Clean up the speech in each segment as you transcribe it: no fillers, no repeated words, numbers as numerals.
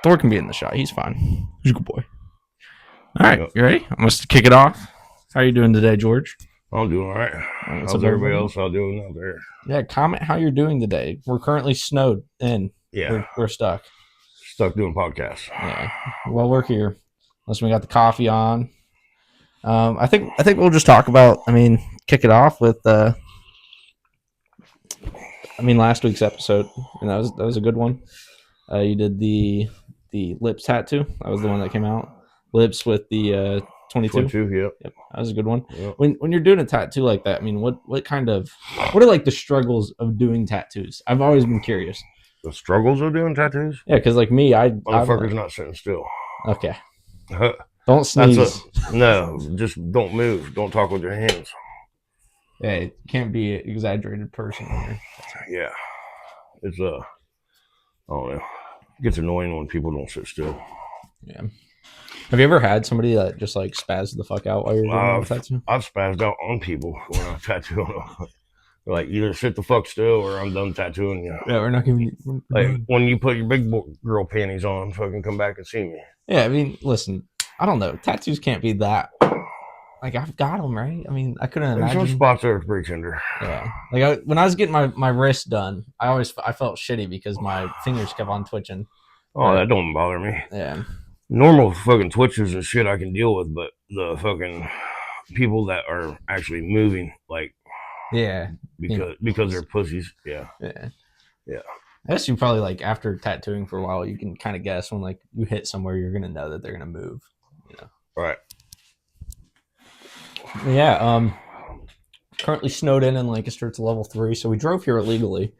Thor can be in the shot. He's fine. He's a good boy. All right, Yep. you ready? I'm going to kick it off. How are you doing today, George? I'm doing all right. What's How's up, everybody everybody? else out doing out there? Yeah, comment how you're doing today. We're currently snowed in. Yeah, We're stuck. stuck doing podcasts. Yeah. Well, we're here. Unless we got the coffee on. I think we'll just talk about. Kick it off with. Last week's episode, and that was a good one. You did the lips tattoo. That was the one that came out. Lips with the 22. 22, yep. Yep, that was a good one. Yep. When you're doing a tattoo like that, what are like the struggles of doing tattoos? I've always been curious. The struggles of doing tattoos? Yeah, because like me, Motherfucker's not sitting still. Okay. Don't sneeze. No, just don't move. Don't talk with your hands. Yeah, it can't be an exaggerated person here. Yeah. It's I don't know. It gets annoying when people don't sit still. Yeah. Have you ever had somebody that just like spazzed the fuck out while you're doing a tattoo? I've spazzed out on people when I tattoo them. Like, either sit the fuck still or I'm done tattooing you. Yeah, we're not giving you. Like, when you put your big girl panties on, fucking come back and see me. Yeah, listen, I don't know. Tattoos can't be that. Like, I've got them, right? I couldn't imagine. There's some spots there that's pretty tender. Yeah. Like, when I was getting my wrist done, I felt shitty because my fingers kept on twitching. Oh, that don't bother me. Yeah. Normal fucking twitches and shit I can deal with, but the fucking people that are actually moving, like, yeah, because they're pussies. Yeah. I guess you probably, like, after tattooing for a while, you can kind of guess when, like, you hit somewhere, you're gonna know that they're gonna move. Right. Yeah. Currently snowed in Lancaster. It's level 3, so we drove here illegally.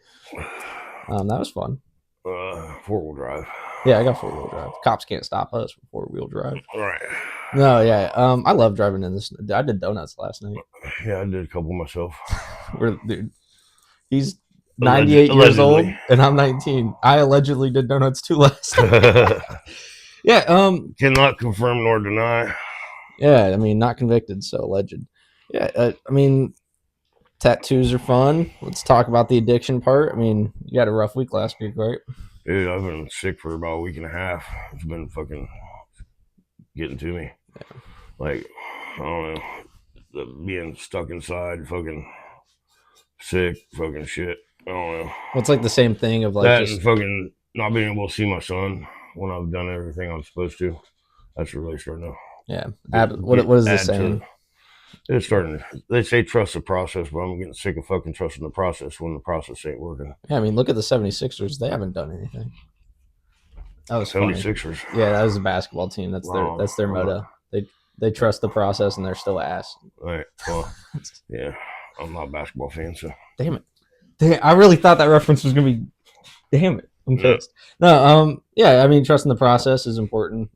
That was fun. 4-wheel drive. Yeah, I got 4-wheel drive. Cops can't stop us for 4-wheel drive. Right. No, yeah. I love driving in this. I did donuts last night. Yeah, I did a couple myself. Dude, he's 98 years old, Allegedly. and I'm 19. I allegedly did donuts too last night. Yeah. Cannot confirm nor deny. Yeah, not convicted, so alleged. Yeah, tattoos are fun. Let's talk about the addiction part. You had a rough week last week, right? Dude, I've been sick for about a week and a half. It's been fucking getting to me. Yeah. Like, I don't know, being stuck inside, fucking sick, fucking shit. I don't know. Well, it's like the same thing of like that just and fucking not being able to see my son when I've done everything I'm supposed to. That's really starting to. Yeah. What is this saying? It's starting. They say trust the process, but I'm getting sick of fucking trusting the process when the process ain't working. Yeah, look at the 76ers. They haven't done anything. That was 76ers. Funny. Yeah, that was a basketball team. That's their motto. They trust the process and they're still ass. All right. Well, yeah, I'm not a basketball fan, so. Damn it. I really thought that reference was gonna be. Damn it. I'm pissed. No. Yeah. Trusting the process is important.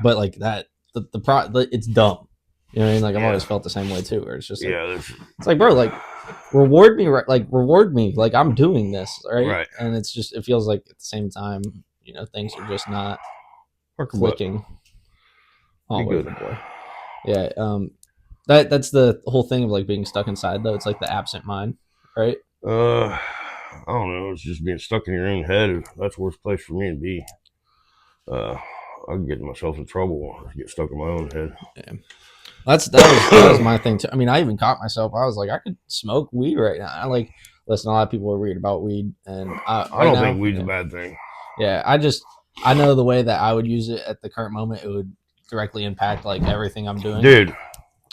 But like that, it's dumb. You know what I mean? Like, I've always felt the same way too, where it's just like, it's like, bro, like, reward me, right? Like, reward me, like, I'm doing this, right? And it's just, it feels like at the same time, things are just not clicking all over the board. Yeah. That's the whole thing of like being stuck inside, though. It's like the absent mind, right? I don't know. It's just being stuck in your own head. That's the worst place for me to be. I can get myself in trouble if I get stuck in my own head. Yeah. That was my thing too. I even caught myself. I was like, I could smoke weed right now. Listen, a lot of people are weird about weed, and I don't think weed's a bad thing. Yeah, I know the way that I would use it at the current moment, it would directly impact like everything I'm doing. Dude,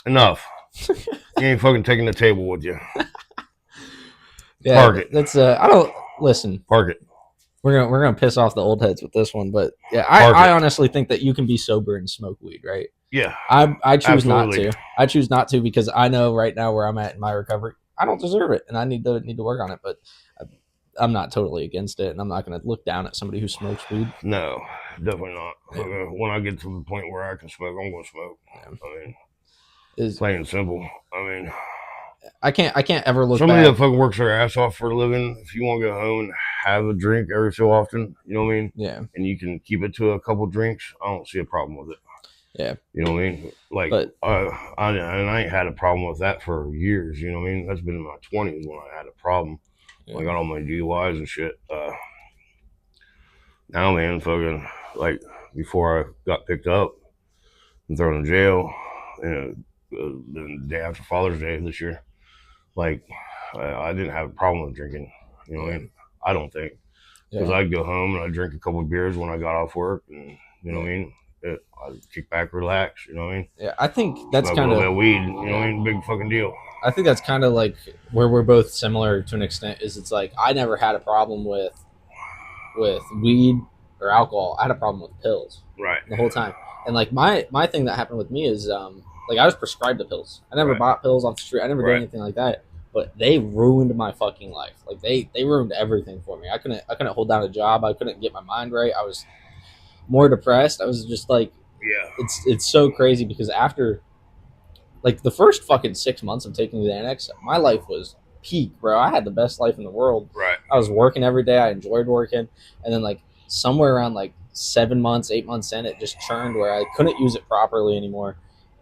enough. You ain't fucking taking the table with you. Yeah, park it. That's I don't listen. Park it. We're gonna piss off the old heads with this one, but yeah, I honestly think that you can be sober and smoke weed, right? Yeah, I choose absolutely. not to. I choose not to because I know right now where I'm at in my recovery, I don't deserve it, and I need to work on it. But I'm not totally against it, and I'm not going to look down at somebody who smokes weed. No, definitely not. Yeah. When I get to the point where I can smoke, I'm going to smoke. Yeah. It's plain and simple. I can't ever look. Somebody that fucking works their ass off for a living. If you want to go home and have a drink every so often, you know what I mean? Yeah. And you can keep it to a couple drinks, I don't see a problem with it. Yeah. You know what I mean? Like, I ain't had a problem with that for years. You know what I mean? That's been in my 20s when I had a problem. Yeah. Like, I got all my DUIs and shit. Now, man, fucking, like, before I got picked up and thrown in jail, the day after Father's Day this year, like, I didn't have a problem with drinking. You know what I mean? I don't think. Because I'd go home and I'd drink a couple of beers when I got off work, and you know what I mean? I'd kick back, relax, you know what I mean? Yeah, I think that's Smoke kind a little of bit of weed, you know what I mean? Big fucking deal. I think that's kind of like where we're both similar to an extent. Is it's like I never had a problem with weed or alcohol. I had a problem with pills Right. the whole time. And like my thing that happened with me is like I was prescribed the pills. I never Right. bought pills off the street. I never did anything like that. But they ruined my fucking life. Like they ruined everything for me. I couldn't hold down a job. I couldn't get my mind right. I was more depressed. I was just like, Yeah. it's so crazy because after like the first fucking 6 months of taking the Xanax, my life was peak, bro. I had the best life in the world. Right. I was working every day. I enjoyed working, and then like somewhere around like 7 months, 8 months in, it just churned where I couldn't use it properly anymore,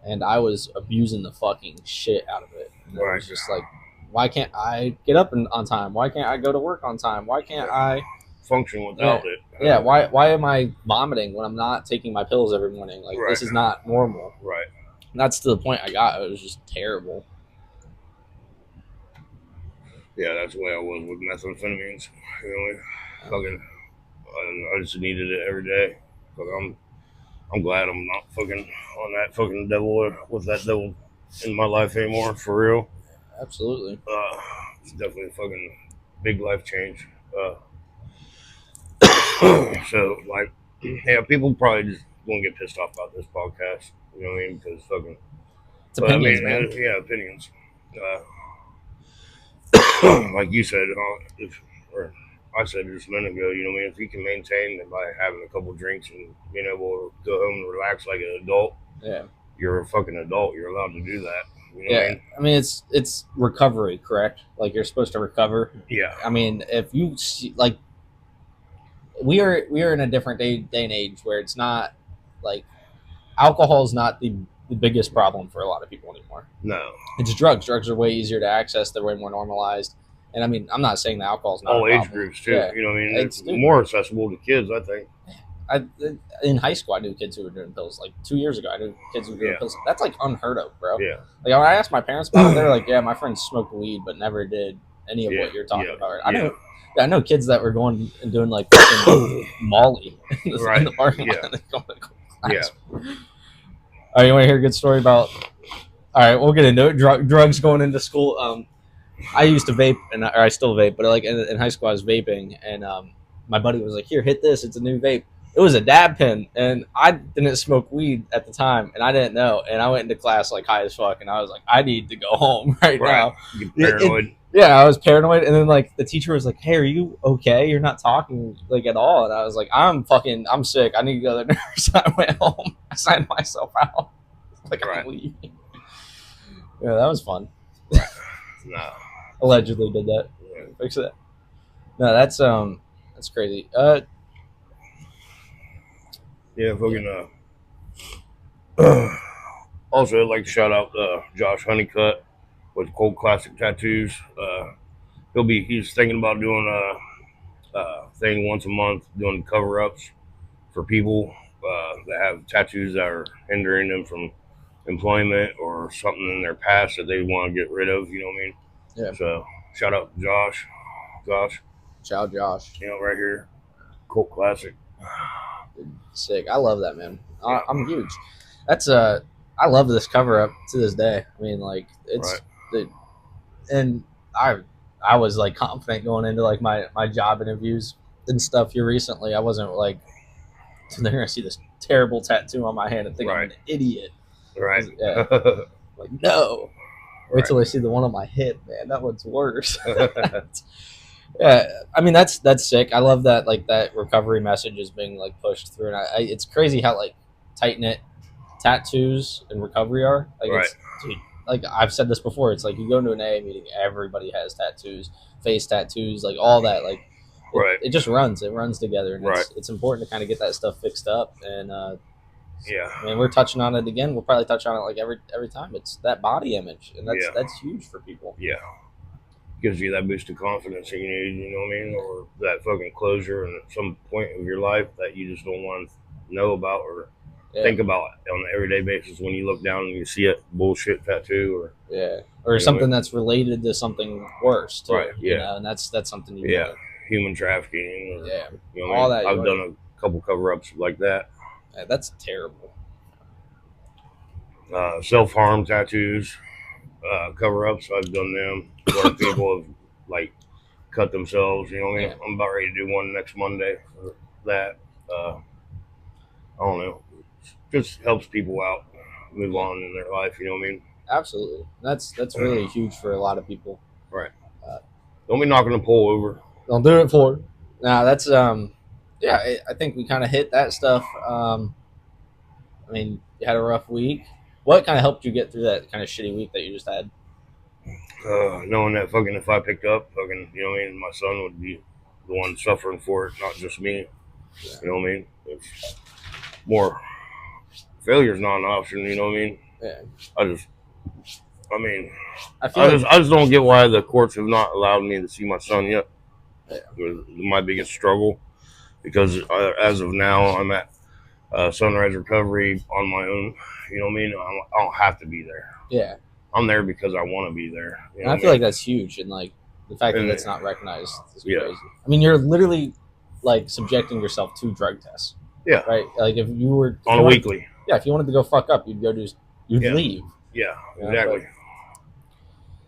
and I was abusing the fucking shit out of it. And I was just like, why can't I get up on time? Why can't I go to work on time? Why can't I function without it? Yeah, why am I vomiting when I'm not taking my pills every morning? Like this is not normal. Right. And that's to the point I got. It was just terrible. Yeah, that's the way I was with methamphetamines. You know, fucking, I just needed it every day. But I'm glad I'm not fucking on that fucking devil with that devil in my life anymore. For real. Absolutely. It's definitely a fucking big life change. So like, yeah, people probably just won't get pissed off about this podcast. You know what I mean? Because fucking, it's opinions, man. Yeah, opinions. Like you said, or I said just a minute ago, you know what I mean? If you can maintain it by having a couple drinks and being able to go home and relax like an adult, yeah, you're a fucking adult. You're allowed to do that. You know yeah, what I mean? I mean it's recovery, correct? Like you're supposed to recover. Yeah. I mean, if you see, like, we are in a different day and age where it's not like alcohol is not the biggest problem for a lot of people anymore. No. It's drugs. Drugs are way easier to access. They're way more normalized. And I mean, I'm not saying that alcohol is not all a age problem. groups too. Yeah. You know what I mean? It's more accessible to kids, I think. In high school, I knew kids who were doing pills. Like 2 years ago, I knew kids who were doing pills. That's like unheard of, bro. Yeah. Like when I asked my parents about it, they're like, "Yeah, my friends smoked weed, but never did any of what you're talking about." Right? I know kids that were going and doing like Molly in the parking lot. Yeah. All right, you want to hear a good story about? All right, we'll get into it. Drugs going into school. I used to vape, or I still vape, but like in high school, I was vaping, and my buddy was like, "Here, hit this. It's a new vape." It was a dab pen, and I didn't smoke weed at the time, and I didn't know. And I went into class like high as fuck, and I was like, "I need to go home right now." You're paranoid. Yeah, I was paranoid, and then like the teacher was like, "Hey, are you okay? You're not talking like at all." And I was like, I'm sick. I need to go to the nurse." I went home. I signed myself out. Like I'm leaving. Yeah, that was fun. No. Allegedly did that. Yeah. Fix that. No, that's crazy. Yeah, fucking. Also, I'd like to shout out Josh Honeycutt with Cold Classic Tattoos. He's thinking about doing a thing once a month, doing cover ups for people that have tattoos that are hindering them from employment or something in their past that they want to get rid of. You know what I mean? Yeah. So shout out to Josh. Ciao, Josh. You know, right here, Cold Classic. Sick. I love that, man. I'm huge. That's I love this cover up to this day. I mean, like it's and I was like confident going into like my job interviews and stuff here recently. I wasn't like they're gonna see this terrible tattoo on my hand and think I'm an idiot. Right. Yeah. Like no. Wait till they see the one on my hip, man. That one's worse. Yeah, I mean that's sick. I love that like that recovery message is being like pushed through, and it's crazy how like tight knit tattoos and recovery are. Like, dude, like I've said this before. It's like you go into an AA meeting, everybody has tattoos, face tattoos, like all that. Like, it just runs. It runs together, and it's important to kind of get that stuff fixed up. And I mean, we're touching on it again. We'll probably touch on it like every time. It's that body image, and that's huge for people. Yeah. gives you that boost of confidence that you need, you know what I mean? Or that fucking closure and at some point of your life that you just don't want to know about or think about on an everyday basis when you look down and you see a bullshit tattoo or something that's related to something worse too, right, you know, and that's something you yeah, human trafficking, or, you know, all that. I've done a couple cover-ups like that. That's terrible. Self-harm tattoos, cover-ups, I've done them where people have like cut themselves, you know what I mean? I'm about ready to do one next Monday for that. I don't know, just helps people out move on in their life, you know what I mean? Absolutely. That's really huge for a lot of people. Right. Don't be knocking the pole over. Don't do it for. Now that's yeah, I think we kind of hit that stuff. I mean, you had a rough week. What kind of helped you get through that kind of shitty week that you just had? Knowing that fucking if I picked up, fucking, you know what I mean, my son would be the one suffering for it, not just me. You know what I mean? It's more failure's not an option, you know what I mean? Yeah. I just don't get why the courts have not allowed me to see my son yet. My biggest struggle, because as of now, I'm at Sunrise Recovery on my own. You know what I mean? I don't have to be there. Yeah. I'm there because I want to be there. You know and I feel like that's huge, and like the fact that that's not recognized is crazy. I mean, you're literally like subjecting yourself to drug tests. Yeah. Right. Like if you were on a weekly. Yeah. If you wanted to go fuck up, you'd leave. Yeah. Exactly.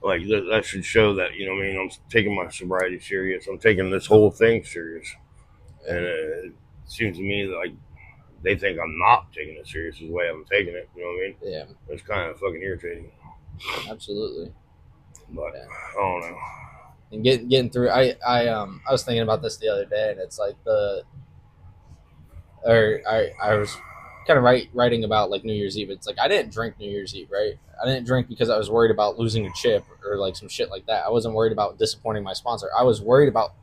Like that should show that, you know what I mean, I'm taking my sobriety serious. I'm taking this whole thing serious. And it seems to me that, like, they think I'm not taking it serious is the way I'm taking it. You know what I mean? Yeah. It's kind of fucking irritating. Absolutely. But I don't know. And getting through, I was thinking about this the other day, and it's like I was kind of writing about like New Year's Eve. It's like I didn't drink New Year's Eve, right? I didn't drink because I was worried about losing a chip or like some shit like that. I wasn't worried about disappointing my sponsor. I was worried about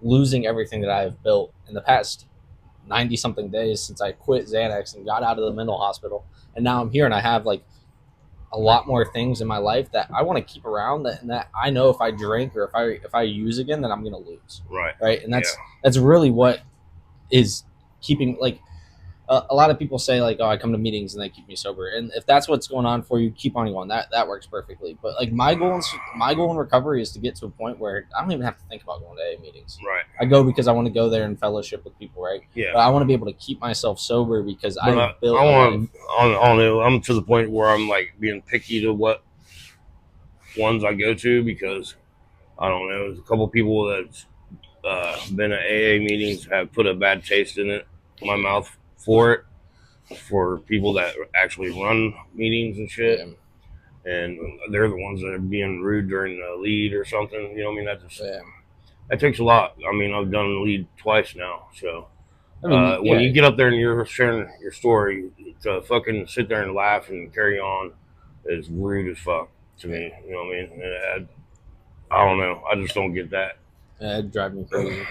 losing everything that I have built in the past 90 something days since I quit Xanax and got out of the mental hospital. And now I'm here and I have like a lot more things in my life that I want to keep around that I know if I drink or if I use again, then I'm going to lose. Right. And that's really what is keeping, like, a lot of people say like, oh, I come to meetings and they keep me sober. And if that's what's going on for you, keep on going. That works perfectly. But like my goal in recovery is to get to a point where I don't even have to think about going to AA meetings. Right. I go because I want to go there and fellowship with people. Right. Yeah. But I want to be able to keep myself sober because I'm to the point where I'm like being picky to what ones I go to, because I don't know, there's a couple people that's been at AA meetings have put a bad taste in my mouth for it, for people that actually run meetings and shit. Yeah. And they're the ones that are being rude during the lead or something. You know what I mean? That takes a lot. I mean, I've done the lead twice now. So when you get up there and you're sharing your story, to fucking sit there and laugh and carry on is rude as fuck to me. You know what I mean? And I don't know. I just don't get that. It'd drive me crazy.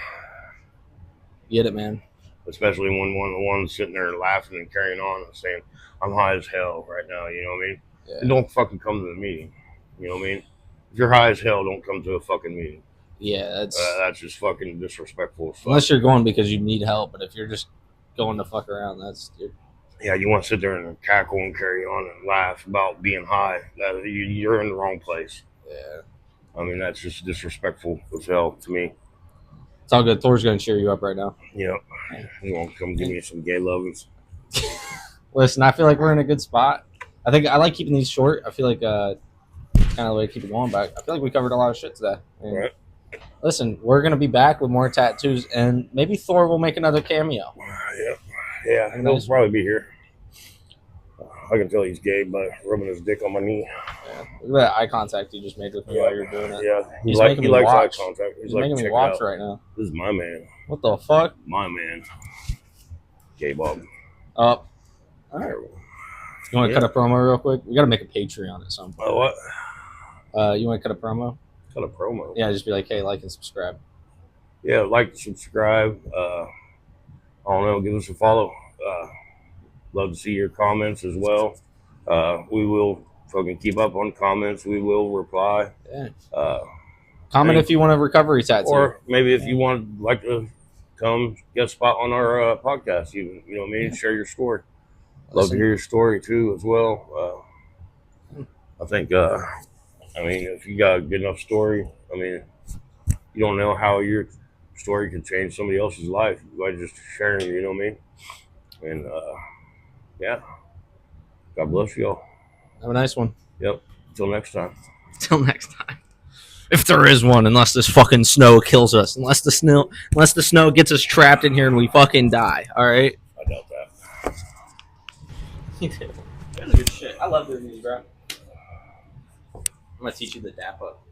Get it, man? Especially when one of the ones sitting there laughing and carrying on and saying, I'm high as hell right now, you know what I mean? Yeah. And don't fucking come to the meeting. You know what I mean? If you're high as hell, don't come to a fucking meeting. Yeah, that's just fucking disrespectful. Unless you're going because you need help, but if you're just going to fuck around, yeah, you want to sit there and cackle and carry on and laugh about being high. You're in the wrong place. Yeah. I mean, that's just disrespectful as hell to me. It's all good. Thor's going to cheer you up right now. Yep. You want to come give me some gay lovins? Listen, I feel like we're in a good spot. I think I like keeping these short. I feel like kind of the way to keep it going back. I feel like we covered a lot of shit today. Right. Listen, we're going to be back with more tattoos, and maybe Thor will make another cameo. Yeah, he'll probably be here. I can tell he's gay by rubbing his dick on my knee. Yeah. Look at that eye contact you just made with me while you're doing it. Yeah, he likes eye contact. He's making me watch right now. This is my man. What the fuck? My man. Gay Bob. All right. You want to cut a promo real quick? We got to make a Patreon at some point. Oh, what? You want to cut a promo? Cut a promo? Yeah, just be like, hey, like and subscribe. Yeah, like, subscribe. I don't know, give us a follow. Love to see your comments as well. We will fucking keep up on comments. We will reply. Yeah. Comment if you want a recovery tattoo. Or maybe if you want like to come get a spot on our podcast, you know what I mean? Yeah. Share your story. Love to hear your story too as well. I think I mean, if you got a good enough story, I mean, you don't know how your story could change somebody else's life by just sharing, you know what I mean? And yeah, God bless you all. Have a nice one. Yep. Until next time. Till next time. If there is one, unless this fucking snow kills us, unless the snow gets us trapped in here and we fucking die. All right. I doubt that. You do. That's good shit. I love doing these, bro. I'm gonna teach you the dap up.